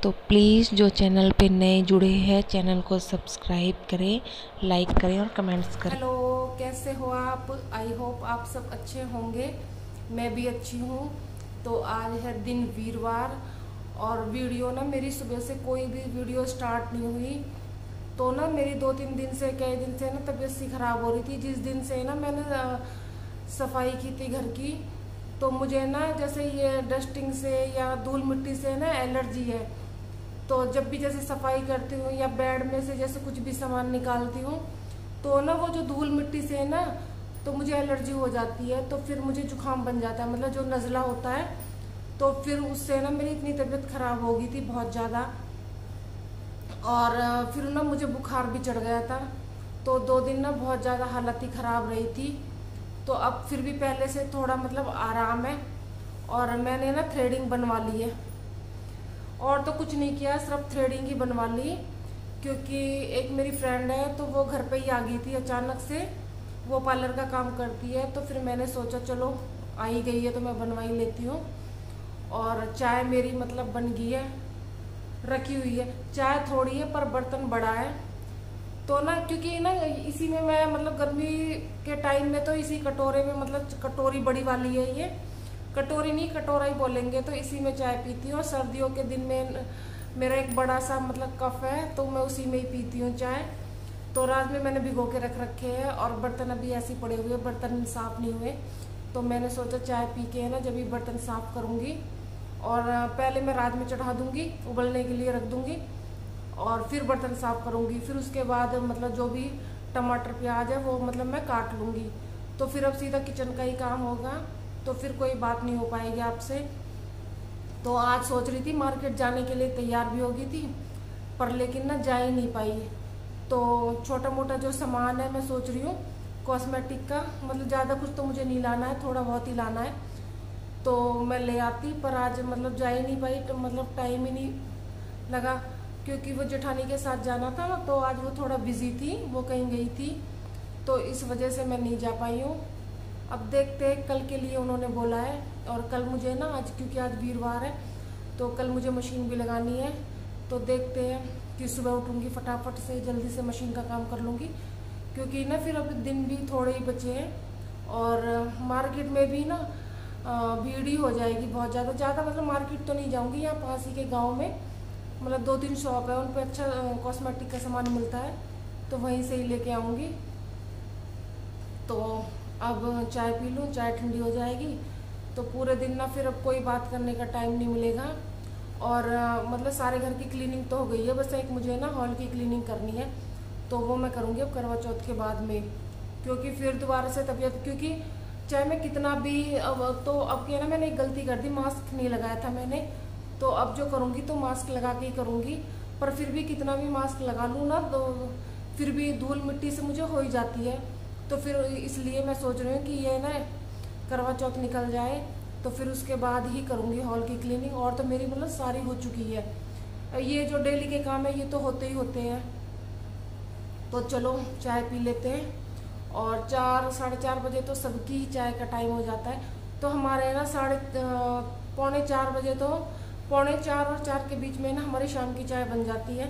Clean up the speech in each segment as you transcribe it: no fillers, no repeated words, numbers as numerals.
तो प्लीज़ जो चैनल पे नए जुड़े हैं चैनल को सब्सक्राइब करें, लाइक करें और कमेंट्स करें। हेलो, कैसे हो आप? आई होप आप सब अच्छे होंगे। मैं भी अच्छी हूँ। तो आज है दिन वीरवार और वीडियो ना मेरी सुबह से कोई भी वीडियो स्टार्ट नहीं हुई। तो ना मेरी 2-3 दिन से कई दिन से ना तबीयत सी खराब हो रही थी। जिस दिन से ना मैंने सफाई की थी घर की, तो मुझे ना जैसे ये डस्टिंग से या धूल मिट्टी से ना एलर्जी है। तो जब भी जैसे सफाई करती हूँ या बेड में से जैसे कुछ भी सामान निकालती हूँ तो ना वो जो धूल मिट्टी से है ना तो मुझे एलर्जी हो जाती है। तो फिर मुझे जुकाम बन जाता है, मतलब जो नज़ला होता है। तो फिर उससे ना मेरी इतनी तबीयत खराब हो गई थी बहुत ज़्यादा, और फिर ना मुझे बुखार भी चढ़ गया था। तो 2 दिन ना बहुत ज़्यादा हालत ही ख़राब रही थी। तो अब फिर भी पहले से थोड़ा मतलब आराम है। और मैंने ना थ्रेडिंग बनवा ली है, और तो कुछ नहीं किया, सिर्फ थ्रेडिंग ही बनवा ली। क्योंकि एक मेरी फ्रेंड है तो वो घर पे ही आ गई थी अचानक से। वो पार्लर का काम करती है, तो फिर मैंने सोचा चलो आ ही गई है तो मैं बनवा ही लेती हूँ। और चाय मेरी मतलब बन गई है, रखी हुई है। चाय थोड़ी है पर बर्तन बड़ा है। तो ना क्योंकि ना इसी में मैं मतलब गर्मी के टाइम में तो इसी कटोरे में, मतलब कटोरी बड़ी वाली है ये, कटोरी नहीं कटोरा ही बोलेंगे, तो इसी में चाय पीती हूँ। सर्दियों के दिन में मेरा एक बड़ा सा मतलब कप है तो मैं उसी में ही पीती हूँ चाय। तो रात में मैंने भिगो के रख रखे हैं और बर्तन अभी ऐसे पड़े हुए, बर्तन साफ नहीं हुए। तो मैंने सोचा चाय पी के ना जब भी बर्तन साफ करूँगी, और पहले मैं रात में चढ़ा दूँगी, उबलने के लिए रख दूँगी, और फिर बर्तन साफ करूँगी। फिर उसके बाद मतलब जो भी टमाटर प्याज है वो मतलब मैं काट लूँगी। तो फिर अब सीधा किचन का ही काम होगा, तो फिर कोई बात नहीं हो पाएगी आपसे। तो आज सोच रही थी मार्केट जाने के लिए, तैयार भी हो गई थी, पर लेकिन ना जा ही नहीं पाई। तो छोटा मोटा जो सामान है मैं सोच रही हूँ कॉस्मेटिक का, मतलब ज़्यादा कुछ तो मुझे नहीं लाना है, थोड़ा बहुत ही लाना है, तो मैं ले आती। पर आज मतलब जा ही नहीं पाई, तो मतलब टाइम ही नहीं लगा। क्योंकि वो जेठानी के साथ जाना था ना, तो आज वो थोड़ा बिजी थी, वो कहीं गई थी, तो इस वजह से मैं नहीं जा पाई हूँ। अब देखते हैं, कल के लिए उन्होंने बोला है। और कल मुझे ना आज, क्योंकि आज वीरवार है तो कल मुझे मशीन भी लगानी है। तो देखते हैं कि सुबह उठूँगी फटाफट से, जल्दी से मशीन का काम कर लूँगी। क्योंकि ना फिर अब दिन भी थोड़े ही बचे हैं, और मार्केट में भी ना भीड़ ही हो जाएगी बहुत ज़्यादा। मतलब मार्केट तो नहीं जाऊँगी, यहाँ पास ही के गाँव में मतलब 2-3 शॉप है, उन पर अच्छा कॉस्मेटिक का सामान मिलता है, तो वहीं से ही लेके आऊँगी। तो अब चाय पी लूँ, चाय ठंडी हो जाएगी तो पूरे दिन ना फिर अब कोई बात करने का टाइम नहीं मिलेगा। और मतलब सारे घर की क्लीनिंग तो हो गई है, बस एक मुझे ना हॉल की क्लीनिंग करनी है, तो वो मैं करूँगी अब करवा चौथ के बाद में। क्योंकि फिर दोबारा से तबीयत, क्योंकि चाहे मैं कितना भी अब क्या ना, मैंने एक गलती कर दी, मास्क नहीं लगाया था मैंने। तो अब जो करूँगी तो मास्क लगा के ही करूँगी। पर फिर भी कितना भी मास्क लगा लूँ ना, तो फिर भी धूल मिट्टी से मुझे हो ही जाती है। तो फिर इसलिए मैं सोच रही हूँ कि ये ना करवा चौथ निकल जाए तो फिर उसके बाद ही करूँगी हॉल की क्लीनिंग। और तो मेरी मतलब सारी हो चुकी है, ये जो डेली के काम है ये तो होते ही होते हैं। तो चलो चाय पी लेते हैं। और 4-4:30 बजे तो सबकी ही चाय का टाइम हो जाता है। तो हमारे ना 3:45 बजे, तो 3:45 और 4 के बीच में ना हमारी शाम की चाय बन जाती है।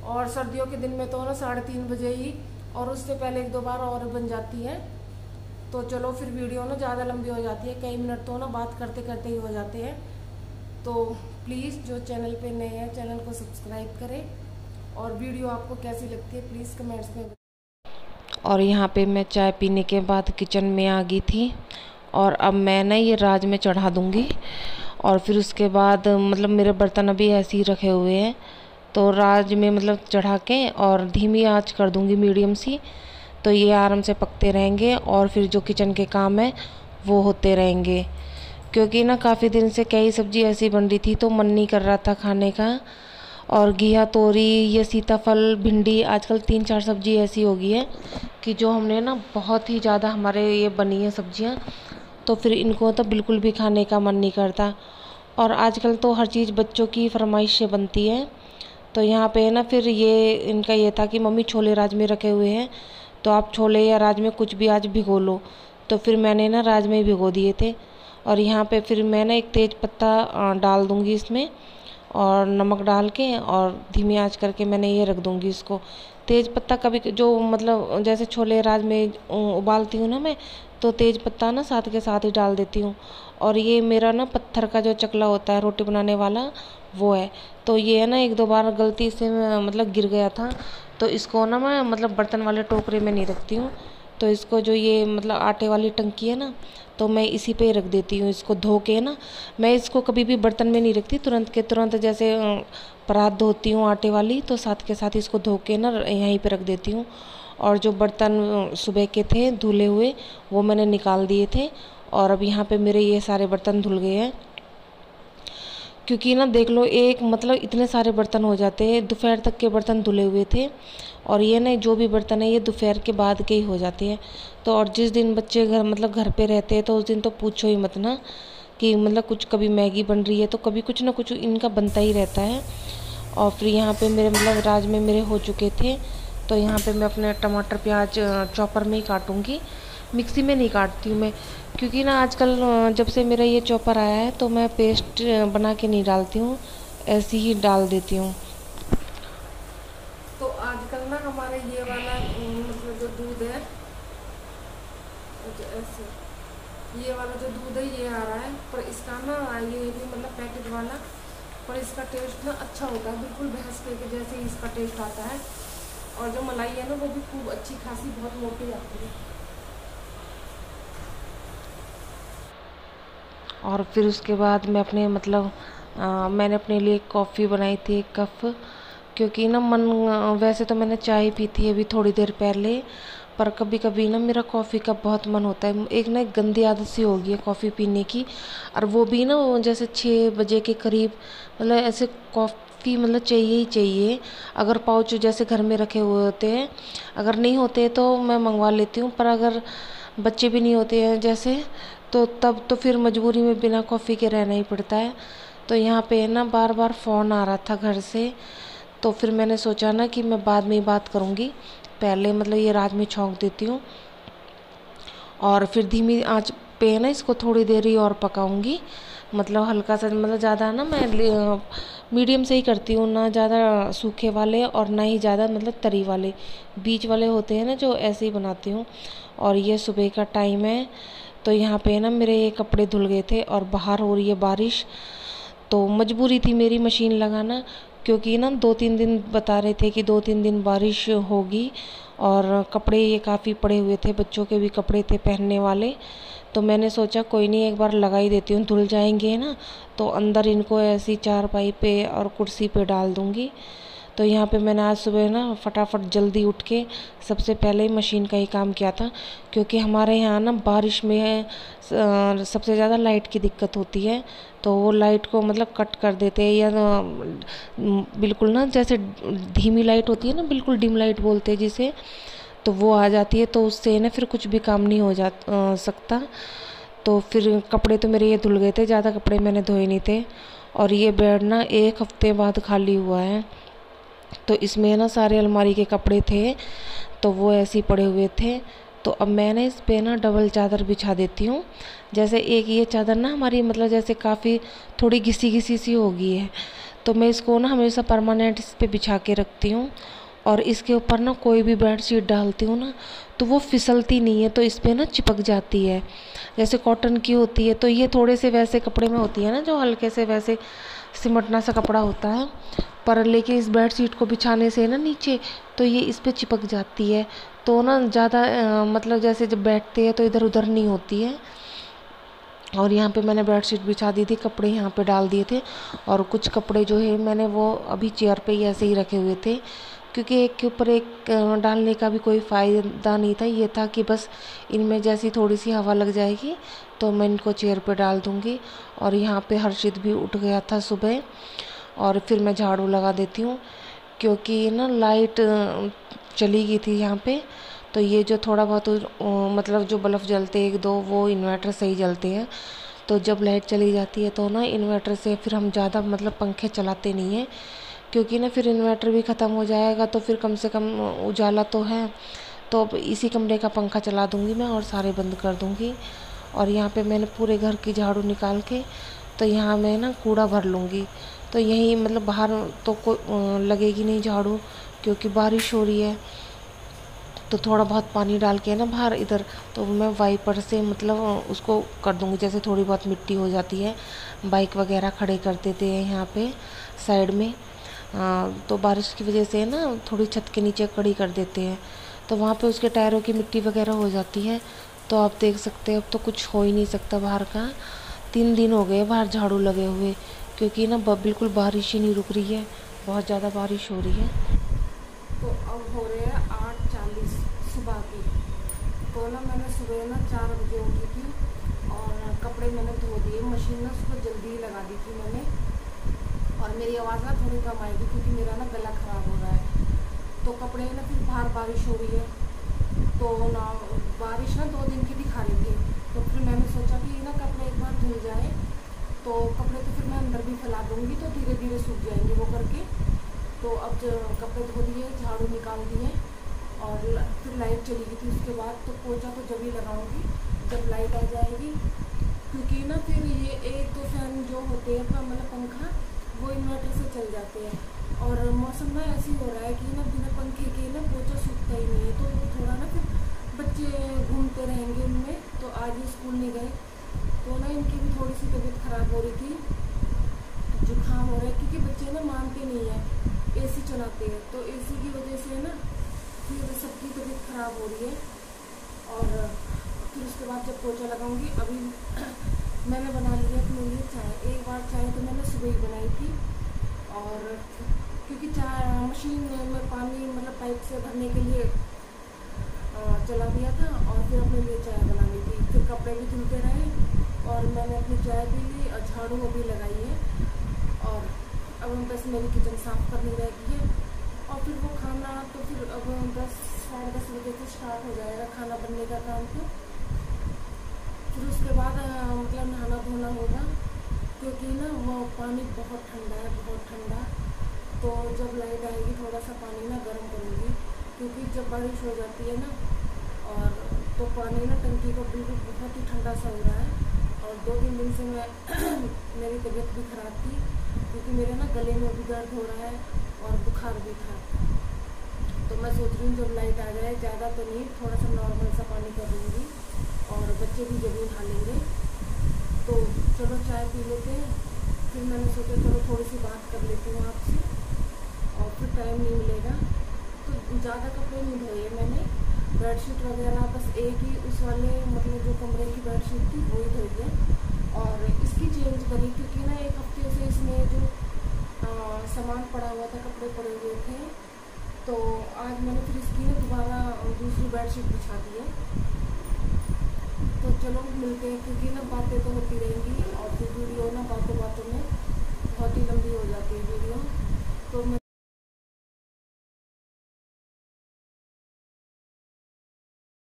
और सर्दियों के दिन में तो ना 3:30 बजे ही, और उससे पहले 1-2 बार और बन जाती है। तो चलो फिर वीडियो ना ज़्यादा लंबी हो जाती है, कई मिनट तो ना बात करते करते ही हो जाते हैं। तो प्लीज़ जो चैनल पे नए हैं चैनल को सब्सक्राइब करें, और वीडियो आपको कैसी लगती है प्लीज़ कमेंट्स में। और यहाँ पे मैं चाय पीने के बाद किचन में आ गई थी, और अब मैं ना ये राज में चढ़ा दूँगी। और फिर उसके बाद मतलब मेरे बर्तन अभी ऐसे ही रखे हुए हैं, तो राज में मतलब चढ़ा के और धीमी आंच कर दूँगी, मीडियम सी, तो ये आराम से पकते रहेंगे। और फिर जो किचन के काम है वो होते रहेंगे। क्योंकि ना काफ़ी दिन से कई सब्ज़ी ऐसी बन रही थी तो मन नहीं कर रहा था खाने का। और घिया, तोरी, ये सीताफल, भिंडी, आजकल 3-4 सब्ज़ी ऐसी हो गई है कि जो हमने ना बहुत ही ज़्यादा हमारे ये बनी है सब्जियां, तो फिर इनको तो बिल्कुल भी खाने का मन नहीं करता। और आजकल तो हर चीज़ बच्चों की फरमाइश से बनती है। तो यहाँ पे ना फिर ये इनका ये था कि मम्मी छोले राजमे रखे हुए हैं, तो आप छोले या राजमे कुछ भी आज भिगो लो। तो फिर मैंने ना राजमे भिगो दिए थे। और यहाँ पे फिर मैं ना एक तेज पत्ता डाल दूँगी इसमें, और नमक डाल के और धीमी आंच करके मैंने ये रख दूँगी इसको। तेज़ पत्ता कभी जो मतलब जैसे छोले राज में उबालती हूँ ना मैं, तो तेज़ पत्ता ना साथ के साथ ही डाल देती हूँ। और ये मेरा ना पत्थर का जो चकला होता है रोटी बनाने वाला, वो है। तो ये है ना 1-2 बार गलती से मतलब गिर गया था, तो इसको ना मैं मतलब बर्तन वाले टोकरे में नहीं रखती हूँ। तो इसको जो ये मतलब आटे वाली टंकी है ना, तो मैं इसी पे रख देती हूँ इसको धो के ना। मैं इसको कभी भी बर्तन में नहीं रखती, तुरंत के तुरंत जैसे परात धोती हूँ आटे वाली, तो साथ के साथ इसको धो के ना यहीं पे रख देती हूँ। और जो बर्तन सुबह के थे धुले हुए, वो मैंने निकाल दिए थे। और अब यहाँ पे मेरे ये सारे बर्तन धुल गए हैं, क्योंकि ना देख लो एक मतलब इतने सारे बर्तन हो जाते हैं। दोपहर तक के बर्तन धुले हुए थे, और ये ना जो भी बर्तन है ये दोपहर के बाद के ही हो जाते हैं। तो और जिस दिन बच्चे घर पे रहते हैं, तो उस दिन तो पूछो ही मत ना, कि मतलब कुछ कभी मैगी बन रही है तो कभी कुछ ना कुछ इनका बनता ही रहता है। और फिर यहाँ पे मेरे मतलब राज में मेरे हो चुके थे, तो यहाँ पे मैं अपने टमाटर प्याज चॉपर में ही काटूँगी, मिक्सी में नहीं काटती हूँ मैं, क्योंकि ना आजकल जब से मेरा ये चॉपर आया है तो मैं पेस्ट बना के नहीं डालती हूँ, ऐसे ही डाल देती हूँ। तो आजकल ना हमारा ये वाला मतलब जो दूध है, ऐसे ये वाला जो दूध है ये आ रहा है, पर इसका ना ये भी मतलब पैकेट वाला, पर इसका टेस्ट ना अच्छा होता है, बिल्कुल भैंस के जैसे ही इसका टेस्ट आता है। और जो मलाई है ना वो भी खूब अच्छी खासी बहुत मोटी आती है। और फिर उसके बाद मैं अपने मतलब मैंने अपने लिए कॉफ़ी बनाई थी 1 कप, क्योंकि ना वैसे तो मैंने चाय पी थी अभी थोड़ी देर पहले, पर कभी कभी ना मेरा कॉफ़ी का बहुत मन होता है। एक ना एक गंदी आदत सी हो गई है कॉफ़ी पीने की, और वो भी ना जैसे 6 बजे के करीब, मतलब ऐसे कॉफ़ी मतलब चाहिए ही चाहिए। अगर पाउच जैसे घर में रखे हुए होते हैं, अगर नहीं होते तो मैं मंगवा लेती हूँ, पर अगर बच्चे भी नहीं होते हैं जैसे, तो तब तो फिर मजबूरी में बिना कॉफ़ी के रहना ही पड़ता है। तो यहाँ पे ना बार बार फ़ोन आ रहा था घर से, तो फिर मैंने सोचा ना कि मैं बाद में ही बात करूँगी, पहले मतलब ये राज में छौंक देती हूँ। और फिर धीमी आंच पे ना इसको थोड़ी देर ही और पकाऊंगी, मतलब हल्का सा, मतलब ज़्यादा ना मैं मीडियम से ही करती हूँ, ना ज़्यादा सूखे वाले और ना ही ज़्यादा मतलब तरी वाले, बीच वाले होते हैं ना जो, ऐसे ही बनाती हूँ। और ये सुबह का टाइम है, तो यहाँ पे ना मेरे ये कपड़े धुल गए थे और बाहर हो रही है बारिश, तो मजबूरी थी मेरी मशीन लगाना, क्योंकि ना 2-3 दिन बता रहे थे कि 2-3 दिन बारिश होगी। और कपड़े ये काफ़ी पड़े हुए थे, बच्चों के भी कपड़े थे पहनने वाले, तो मैंने सोचा कोई नहीं एक बार लगा ही देती हूँ, धुल जाएंगे ना, तो अंदर इनको ऐसी चारपाई पे और कुर्सी पे डाल दूँगी। तो यहाँ पे मैंने आज सुबह ना फटाफट जल्दी उठ के सबसे पहले ही मशीन का ही काम किया था, क्योंकि हमारे यहाँ ना बारिश में सबसे ज़्यादा लाइट की दिक्कत होती है। तो वो लाइट को मतलब कट कर देते हैं, या बिल्कुल ना जैसे धीमी लाइट होती है ना, बिल्कुल डिम लाइट बोलते हैं जिसे, तो वो आ जाती है, तो उससे ना फिर कुछ भी काम नहीं हो सकता। तो फिर कपड़े तो मेरे ये धुल गए थे, ज़्यादा कपड़े मैंने धोए नहीं थे। और ये बेड ना 1 हफ्ते बाद खाली हुआ है, तो इसमें ना सारे अलमारी के कपड़े थे, तो वो ऐसे ही पड़े हुए थे। तो अब मैं ना इस पे ना डबल चादर बिछा देती हूँ। जैसे एक ये चादर ना हमारी मतलब जैसे काफ़ी थोड़ी घिसी घिसी सी हो गई है, तो मैं इसको ना हमेशा परमानेंट इस पे बिछा के रखती हूँ। और इसके ऊपर ना कोई भी बेडशीट डालती हूँ ना, तो वो फिसलती नहीं है, तो इस पे ना चिपक जाती है। जैसे कॉटन की होती है, तो ये थोड़े से वैसे कपड़े में होती है ना, जो हल्के से वैसे सिमटना सा कपड़ा होता है, पर लेकिन इस बेडशीट को बिछाने से ना नीचे, तो ये इस पे चिपक जाती है, तो ना ज़्यादा मतलब जैसे जब बैठते हैं तो इधर उधर नहीं होती है। और यहाँ पे मैंने बेडशीट बिछा दी थी, कपड़े यहाँ पे डाल दिए थे, और कुछ कपड़े जो है मैंने वो अभी चेयर पे ही ऐसे ही रखे हुए थे, क्योंकि एक के ऊपर एक डालने का भी कोई फ़ायदा नहीं था। ये था कि बस इनमें जैसी थोड़ी सी हवा लग जाएगी तो मैं इनको चेयर पे डाल दूँगी। और यहाँ पे हर्षित भी उठ गया था सुबह, और फिर मैं झाड़ू लगा देती हूँ, क्योंकि ना लाइट चली गई थी यहाँ पे। तो ये जो थोड़ा बहुत मतलब जो बल्ब जलते 1-2 वो इन्वर्टर से ही जलते हैं, तो जब लाइट चली जाती है तो ना इन्वर्टर से फिर हम ज़्यादा मतलब पंखे चलाते नहीं हैं, क्योंकि ना फिर इन्वर्टर भी ख़त्म हो जाएगा, तो फिर कम से कम उजाला तो है। तो अब इसी कमरे का पंखा चला दूँगी मैं और सारे बंद कर दूँगी। और यहाँ पे मैंने पूरे घर की झाड़ू निकाल के, तो यहाँ मैं ना कूड़ा भर लूँगी, तो यहीं मतलब बाहर तो कोई लगेगी नहीं झाड़ू, क्योंकि बारिश हो रही है। तो थोड़ा बहुत पानी डाल के ना बाहर इधर, तो मैं वाइपर से मतलब उसको कर दूँगी। जैसे थोड़ी बहुत मिट्टी हो जाती है, बाइक वगैरह खड़े कर देते हैं यहाँ पे साइड में, तो बारिश की वजह से ना थोड़ी छत के नीचे खड़ी कर देते हैं, तो वहाँ पे उसके टायरों की मिट्टी वगैरह हो जाती है। तो आप देख सकते हैं अब तो कुछ हो ही नहीं सकता बाहर का। 3 दिन हो गए बाहर झाड़ू लगे हुए, क्योंकि ना बिल्कुल बारिश ही नहीं रुक रही है, बहुत ज़्यादा बारिश हो रही है। तो अब हो रहे हैं 8:40 सुबह की। तो ना मैंने सुबह ना 4 बजे उठी थी और कपड़े मैंने धो दिए। मशीन ना सुबह जल्दी ही लगा दी थी मैंने, और मेरी आवाज़ ना थोड़ी कम आएगी क्योंकि मेरा ना गला ख़राब हो रहा है। तो कपड़े ना फिर बाहर बारिश हो रही है, तो ना बारिश ना 2 दिन की दिखा रही थी। तो फिर मैंने सोचा कि ना कपड़े एक बार धुल जाए, तो कपड़े तो फिर मैं अंदर भी फैला दूँगी, तो धीरे धीरे सूख जाएंगे वो करके। तो अब कपड़े धो दिए, झाड़ू निकाल दिए, और फिर लाइट चली गई थी उसके बाद। तो पोछा तो जब ही लगाऊंगी जब लाइट आ जाएगी, क्योंकि ना फिर ये 1-2 फैन जो होते हैं मतलब पंखा, वो इन्वर्टर से चल जाते हैं। और मौसम ना ऐसे हो रहा है कि ना बिना पंखे के ना पोछा सूखता ही नहीं है। तो थोड़ा ना फिर बच्चे घूमते रहेंगे उनमें। तो आज ये स्कूल नहीं गए, तो ना इनकी भी थोड़ी सी तबीयत ख़राब हो रही थी, जुकाम हो रहा है, क्योंकि बच्चे ना मानते नहीं है, एसी चलाते हैं। तो एसी की वजह से ना फिर सबकी तबीयत ख़राब हो रही है। और फिर उसके बाद जब पोछा लगाऊंगी, अभी मैंने बना लिया अपने लिए चाय। एक बार चाय तो मैंने सुबह ही बनाई थी, और क्योंकि चाय मशीन में पानी मतलब पाइप से भरने के लिए चला दिया था, और फिर अपने लिए चाय बनानी थी। फिर कपड़े भी धुलते रहे, और मैंने अपनी चाय पी ली और झाड़ू भी लगाई है। और अब हम बस मेरी किचन साफ़ करनी रह गई है, और फिर वो खाना तो फिर अब 10-10:30 बजे से स्टार्ट हो जाएगा खाना बनने का काम। तो फिर उसके बाद मतलब नहाना धोना होगा, क्योंकि ना वो पानी बहुत ठंडा है, बहुत ठंडा। तो जब लाइट आएगी थोड़ा सा पानी ना गर्म करूँगी, क्योंकि जब बारिश हो जाती है ना, और तो पानी ना टंकी का बिल्कुल बहुत ही ठंडा सा हो रहा है। और 2-3 दिन से मैं मेरी तबीयत भी ख़राब थी, क्योंकि मेरे ना गले में भी दर्द हो रहा है और बुखार भी था। तो मैं सोच रही हूँ जब लाइट आ जाए, ज़्यादा तो नहीं, थोड़ा सा नॉर्मल सा पानी कर दूँगी, और बच्चे भी जब नहा लेंगे। तो चलो चाय पी लेते हैं। फिर मैंने सोचा चलो थोड़ी सी बात कर लेती हूँ आपसे, और फिर टाइम नहीं मिलेगा। तो ज़्यादा कपड़े नहीं धोए मैंने, बेडशीट वगैरह बस एक ही उस वाले मतलब जो कमरे की बेडशीट थी वो ही धोई है, और इसकी चेंज करी, क्योंकि ना 1 हफ्ते से इसमें जो सामान पड़ा हुआ था, कपड़े पड़े हुए थे। तो आज मैंने फिर इसकी ना दोबारा दूसरी बेडशीट बिछा दी है। तो चलो मिलते हैं, क्योंकि ना बातें तो होती रहेंगी, और फिर वीडियो ना बातों बातों में बहुत ही लंबी हो जाती है वीडियो। तो